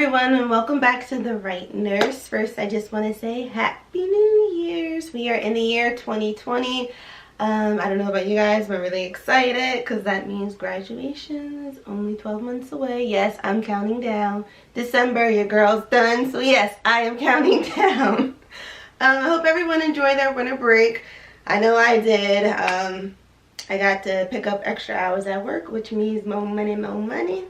everyone, and welcome back to The Right Nurse. First, I just want to say Happy New Year's. We are in the year 2020. I don't know about you guys, but I'm really excited because that means graduation is only 12 months away. Yes, I'm counting down. December, your girl's done. So yes, I am counting down. I hope everyone enjoyed their winter break. I know I did. I got to pick up extra hours at work, which means more money, more money.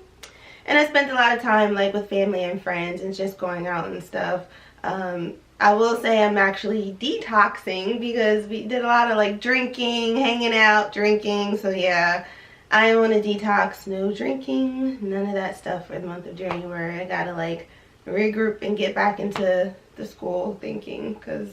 And I spent a lot of time like with family and friends and just going out and stuff. I will say I'm actually detoxing because we did a lot of like drinking, hanging out, drinking. So yeah, I am on a detox, no drinking, none of that stuff for the month of January. I gotta like regroup and get back into the school thinking because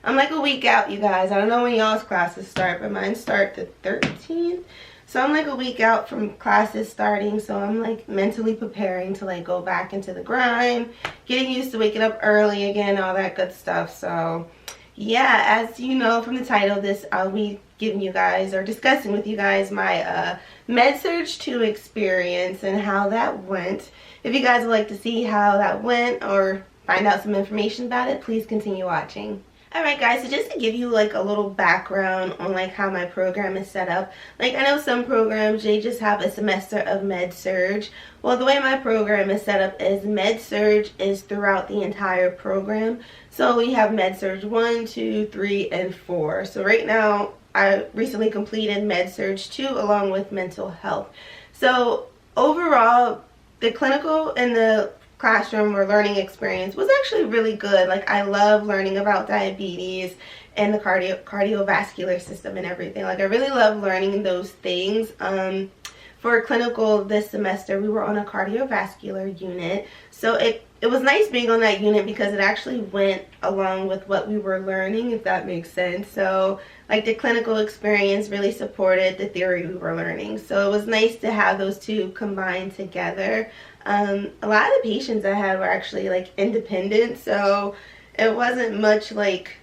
I'm like a week out, you guys. I don't know when y'all's classes start, but mine start the 13th. So I'm like a week out from classes starting, so I'm like mentally preparing to like go back into the grind, getting used to waking up early again, all that good stuff. So yeah, as you know from the title, this I'll be giving you guys or discussing with you guys my Surg 2 experience and how that went. If you guys would like to see how that went or find out some information about it, please continue watching. Alright guys, so just to give you like a little background on like how my program is set up. Like I know some programs, they just have a semester of Surg. Well, the way my program is set up is Surg is throughout the entire program. So we have Surg 1, 2, 3, and 4. So right now, I recently completed Surg 2 along with mental health. So overall, the clinical and the classroom or learning experience was actually really good. Like I love learning about diabetes and the cardiovascular system and everything. Like I really love learning those things. For clinical this semester, we were on a cardiovascular unit, so it was nice being on that unit because it actually went along with what we were learning, if that makes sense. So like the clinical experience really supported the theory we were learning, so it was nice to have those two combined together. A lot of the patients I had were actually like independent, so it wasn't much like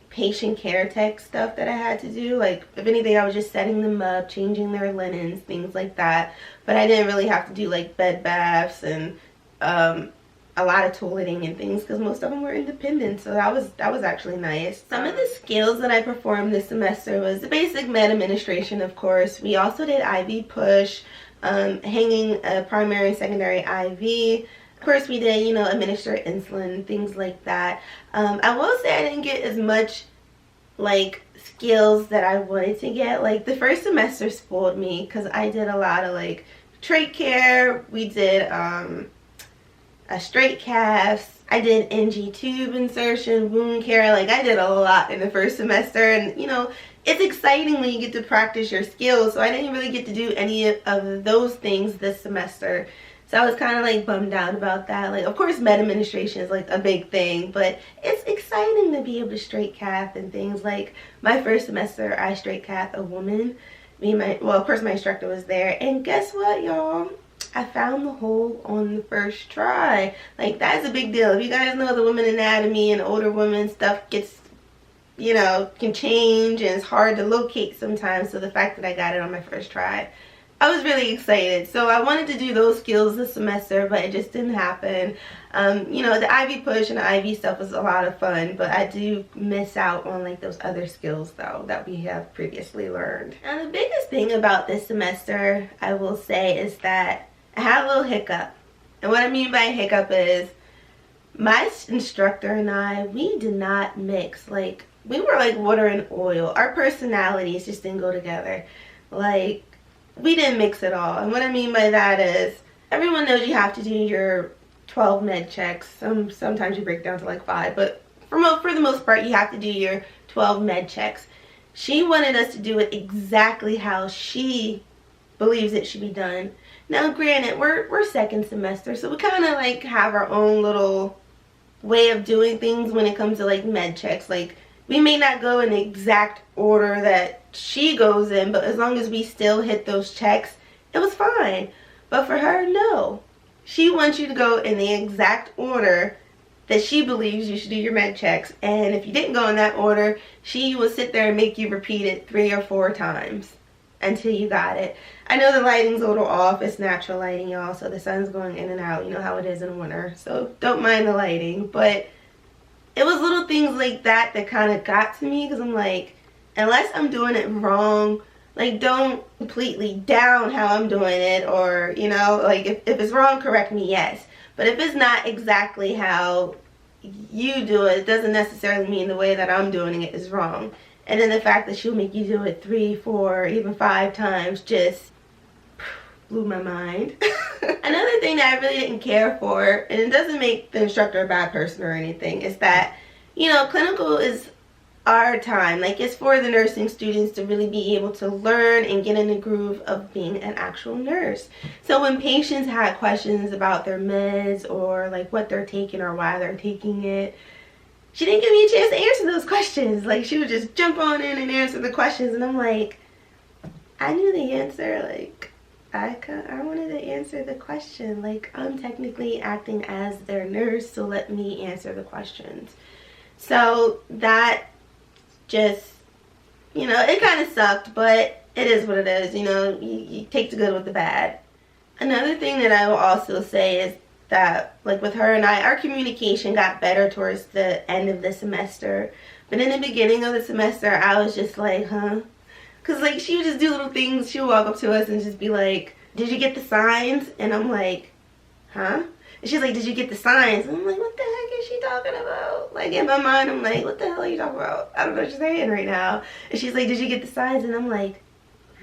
patient care tech stuff that I had to do. Like if anything, I was just setting them up, changing their linens, things like that. But I didn't really have to do like bed baths and a lot of toileting and things because most of them were independent, so that was actually nice. Some of the skills that I performed this semester was the basic med administration, of course. We also did IV push, hanging a primary and secondary IV. Of course, we did, you know, administer insulin, things like that. I will say I didn't get as much like skills that I wanted to get. Like the first semester spoiled me because I did a lot of like trach care. We did a straight caths. I did NG tube insertion, wound care. Like I did a lot in the first semester, and you know, it's exciting when you get to practice your skills. So I didn't really get to do any of those things this semester. So I was kind of like bummed out about that. Like of course med administration is like a big thing, but it's exciting to be able to straight cath and things. Like my first semester I straight cath a woman. Well, of course my instructor was there, and guess what, y'all? I found the hole on the first try. Like that's a big deal. If you guys know the women anatomy and older women stuff gets, you know, can change and it's hard to locate sometimes. So the fact that I got it on my first try, I was really excited. So I wanted to do those skills this semester, but it just didn't happen. You know, the IV push and the IV stuff was a lot of fun, but I do miss out on like those other skills though that we have previously learned. Now the biggest thing about this semester, I will say, is that I had a little hiccup. And what I mean by hiccup is my instructor and I, we did not mix. Like we were like water and oil. Our personalities just didn't go together. Like we didn't mix at all. And what I mean by that is everyone knows you have to do your 12 med checks. Sometimes you break down to like 5, but for the most part you have to do your 12 med checks. She wanted us to do it exactly how she believes it should be done. Now granted, we're second semester, so we kind of like have our own little way of doing things when it comes to like med checks. Like we may not go in the exact order that she goes in, but as long as we still hit those checks, it was fine. But for her, no. She wants you to go in the exact order that she believes you should do your med checks. And if you didn't go in that order, she will sit there and make you repeat it 3 or 4 times. until you got it. I know the lighting's a little off. It's natural lighting, y'all, so the sun's going in and out. You know how it is in winter, so don't mind the lighting. But it was little things like that that kind of got to me, because I'm like, unless I'm doing it wrong, like, don't completely down how I'm doing it, or, you know, like, if it's wrong, correct me, yes. But if it's not exactly how you do it, it doesn't necessarily mean the way that I'm doing it is wrong. And then the fact that she'll make you do it 3, 4, even 5 times just blew my mind. Another thing that I really didn't care for, and it doesn't make the instructor a bad person or anything, is that, you know, clinical is our time. Like, it's for the nursing students to really be able to learn and get in the groove of being an actual nurse. So when patients had questions about their meds, or like what they're taking or why they're taking it, she didn't give me a chance to answer those questions. Like, she would just jump on in and answer the questions, and I'm like, I knew the answer. Like, I wanted to answer the question. Like, I'm technically acting as their nurse, so let me answer the questions. So that just, you know, it kind of sucked, but it is what it is. You know, you take the good with the bad. Another thing that I will also say is that, like, with her and I, our communication got better towards the end of the semester. But in the beginning of the semester, I was just like, huh? Because, like, she would just do little things. She would walk up to us and just be like, did you get the signs? And I'm like, huh? And she's like, did you get the signs? And I'm like, what the heck is she talking about? Like, in my mind, I'm like, what the hell are you talking about? I don't know what you're saying right now. And she's like, did you get the signs? And I'm like,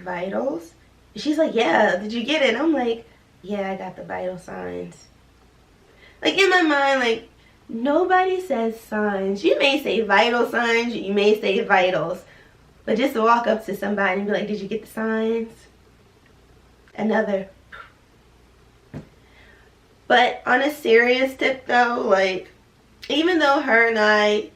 vitals? And she's like, yeah, did you get it? And I'm like, yeah, I got the vital signs. Like, in my mind, like, nobody says signs. You may say vital signs, you may say vitals. But just to walk up to somebody and be like, did you get the signs? Another. But on a serious tip though, like, even though her and I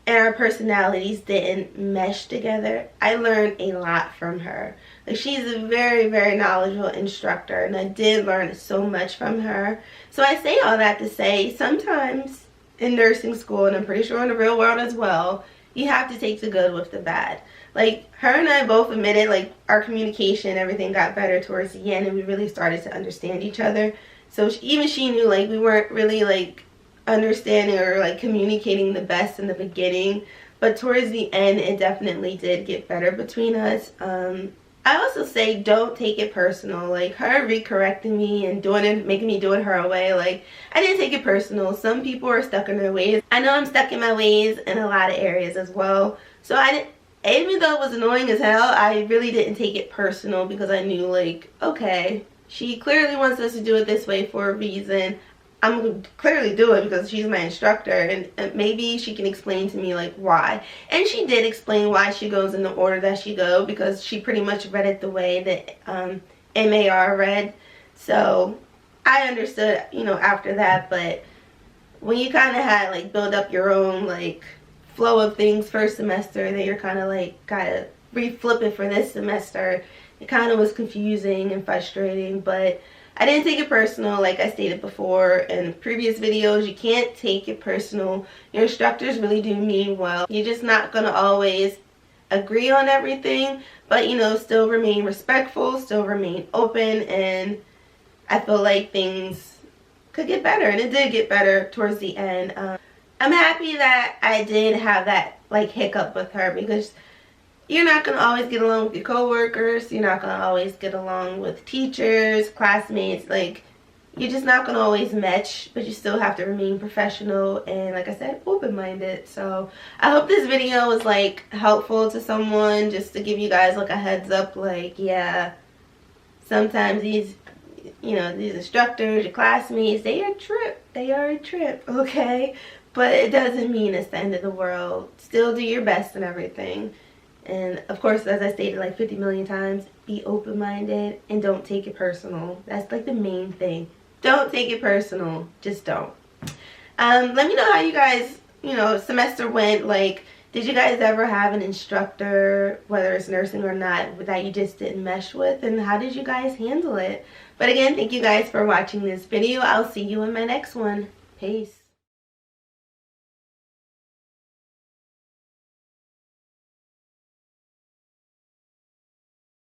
and our personalities didn't mesh together, I learned a lot from her. Like, she's a very, very knowledgeable instructor, and I did learn so much from her. So I say all that to say, sometimes in nursing school, and I'm pretty sure in the real world as well, you have to take the good with the bad. Like, her and I both admitted, like, our communication, everything got better towards the end, and we really started to understand each other. So even she knew, like, we weren't really, like, understanding or, like, communicating the best in the beginning. But towards the end, it definitely did get better between us. I also say, don't take it personal. Like, her recorrecting me and doing it, making me do it her way, like, I didn't take it personal. Some people are stuck in their ways. I know I'm stuck in my ways in a lot of areas as well. So I didn't, even though it was annoying as hell, I really didn't take it personal, because I knew, like, okay, she clearly wants us to do it this way for a reason. I'm going to clearly do it because she's my instructor, and maybe she can explain to me, like, why. And she did explain why she goes in the order that she go, because she pretty much read it the way that MAR read. So I understood, you know, after that. But when you kind of had, like, build up your own, like, flow of things first semester, then you're kind of, like, gotta reflip it for this semester, it kind of was confusing and frustrating. But I didn't take it personal. Like I stated before in previous videos, you can't take it personal. Your instructors really do mean well. You're just not going to always agree on everything, but, you know, still remain respectful, still remain open, and I feel like things could get better, and it did get better towards the end. I'm happy that I did have that, like, hiccup with her, because you're not going to always get along with your coworkers. You're not going to always get along with teachers, classmates. Like, you're just not going to always match, but you still have to remain professional and, like I said, open-minded. So I hope this video was, like, helpful to someone, just to give you guys, like, a heads up. Like, yeah, sometimes these, you know, these instructors, your classmates, they are a trip. They are a trip, okay? But it doesn't mean it's the end of the world. Still do your best and everything. And of course, as I stated like 50 million times, be open-minded and don't take it personal. That's like the main thing. Don't take it personal. Just don't. Let me know how you guys, you know, semester went. Like, did you guys ever have an instructor, whether it's nursing or not, that you just didn't mesh with? And how did you guys handle it? But again, thank you guys for watching this video. I'll see you in my next one. Peace.